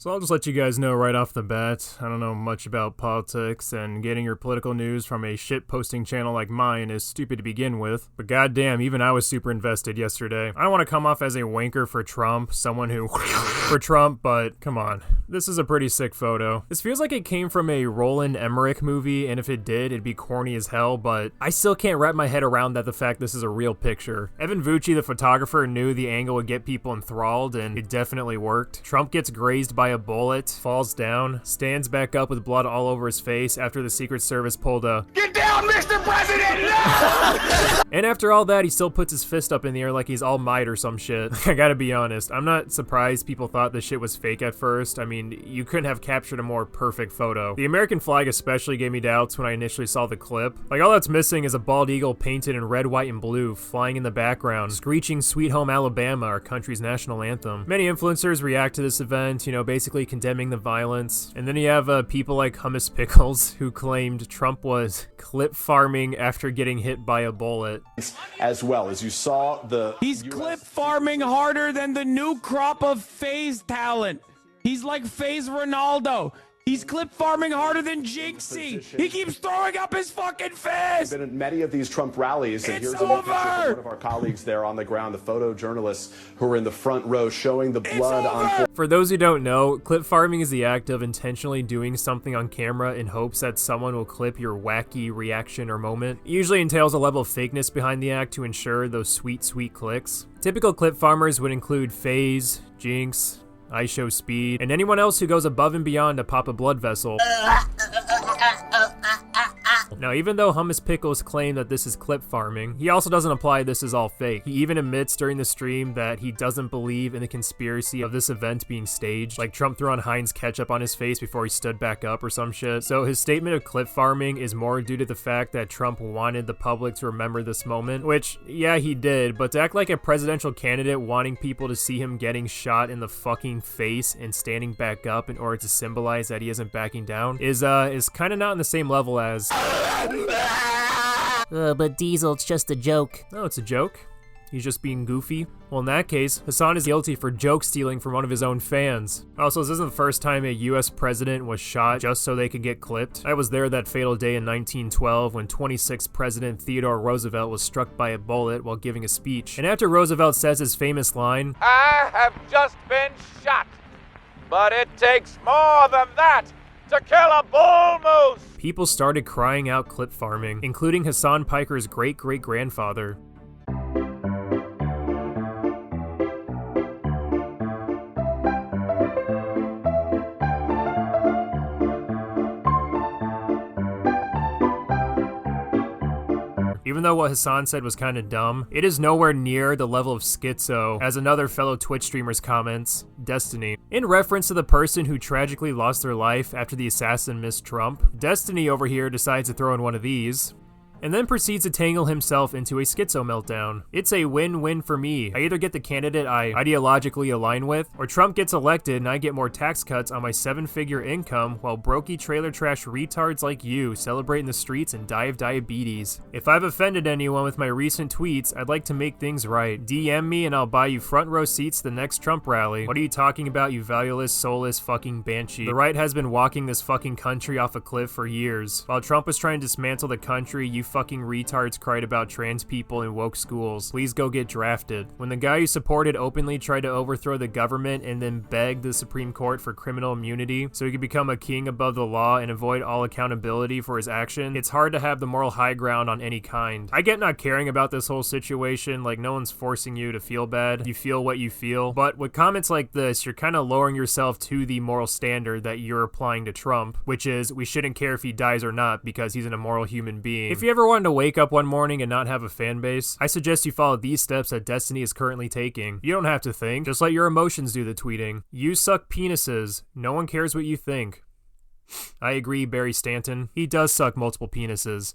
So I'll just let you guys know right off the bat, I don't know much about politics, and getting your political news from a shit-posting channel like mine is stupid to begin with, but goddamn, even I was super invested yesterday. I don't want to come off as a wanker for Trump, someone who for Trump, but come on. This is a pretty sick photo. This feels like it came from a Roland Emmerich movie, and if it did, it'd be corny as hell, but I still can't wrap my head around the fact this is a real picture. Evan Vucci, the photographer, knew the angle would get people enthralled, and it definitely worked. Trump gets grazed by a bullet, falls down, stands back up with blood all over his face after the Secret Service pulled a "Get down, Mr. President!" No! And after all that, he still puts his fist up in the air like he's All Might or some shit. I gotta be honest, I'm not surprised people thought this shit was fake at first. I mean, you couldn't have captured a more perfect photo. The American flag especially gave me doubts when I initially saw the clip. Like, all that's missing is a bald eagle painted in red, white, and blue, flying in the background, screeching Sweet Home Alabama, our country's national anthem. Many influencers react to this event, basically condemning the violence. And then you have people like Hummus Pickles, who claimed Trump was clip farming after getting hit by a bullet. As well as you saw He's clip farming harder than the new crop of FaZe talent. He's like FaZe Ronaldo. He's clip farming harder than Jinxie. He keeps throwing up his fucking fist. Been at many of these Trump rallies, and here's a picture from one of our colleagues there on the ground, the photojournalists who are in the front row showing the blood on. For those who don't know, clip farming is the act of intentionally doing something on camera in hopes that someone will clip your wacky reaction or moment. It usually entails a level of fakeness behind the act to ensure those sweet, sweet clicks. Typical clip farmers would include FaZe, Jinx, IShowSpeed, and anyone else who goes above and beyond to pop a blood vessel. Now, even though Hummus Pickles claim that this is clip farming, he also doesn't imply this is all fake. He even admits during the stream that he doesn't believe in the conspiracy of this event being staged, like Trump threw on Heinz ketchup on his face before he stood back up or some shit. So his statement of clip farming is more due to the fact that Trump wanted the public to remember this moment, which, yeah, he did, but to act like a presidential candidate wanting people to see him getting shot in the fucking face and standing back up in order to symbolize that he isn't backing down is kind of not on the same level as but Diesel, it's just a joke. Oh, it's a joke? He's just being goofy? Well, in that case, Hasan is guilty for joke stealing from one of his own fans. Also, this isn't the first time a US president was shot just so they could get clipped. I was there that fatal day in 1912 when 26th President Theodore Roosevelt was struck by a bullet while giving a speech. And after Roosevelt says his famous line, "I have just been shot, but it takes more than that to kill a bull moose," people started crying out clip farming, including Hasan Piker's great-great-grandfather. Even though what Hasan said was kinda dumb, it is nowhere near the level of schizo, as another fellow Twitch streamer's comments, Destiny. In reference to the person who tragically lost their life after the assassin missed Trump, Destiny over here decides to throw in one of these, and then proceeds to tangle himself into a schizo meltdown. It's a win-win for me. I either get the candidate I ideologically align with, or Trump gets elected and I get more tax cuts on my 7-figure income while brokey trailer trash retards like you celebrate in the streets and die of diabetes. If I've offended anyone with my recent tweets, I'd like to make things right. DM me and I'll buy you front row seats to the next Trump rally. What are you talking about, you valueless, soulless fucking banshee? The right has been walking this fucking country off a cliff for years. While Trump was trying to dismantle the country, you fucking retards cried about trans people in woke schools. Please go get drafted. When the guy you supported openly tried to overthrow the government and then begged the Supreme Court for criminal immunity so he could become a king above the law and avoid all accountability for his action, it's hard to have the moral high ground on any kind. I get not caring about this whole situation, like no one's forcing you to feel bad. You feel what you feel. But with comments like this, you're kind of lowering yourself to the moral standard that you're applying to Trump, which is we shouldn't care if he dies or not because he's an immoral human being. If you ever wanted to wake up one morning and not have a fan base, I suggest you follow these steps that Destiny is currently taking. You don't have to think, just let your emotions do the tweeting. You suck penises. No one cares what you think. I agree, Barry Stanton. He does suck multiple penises.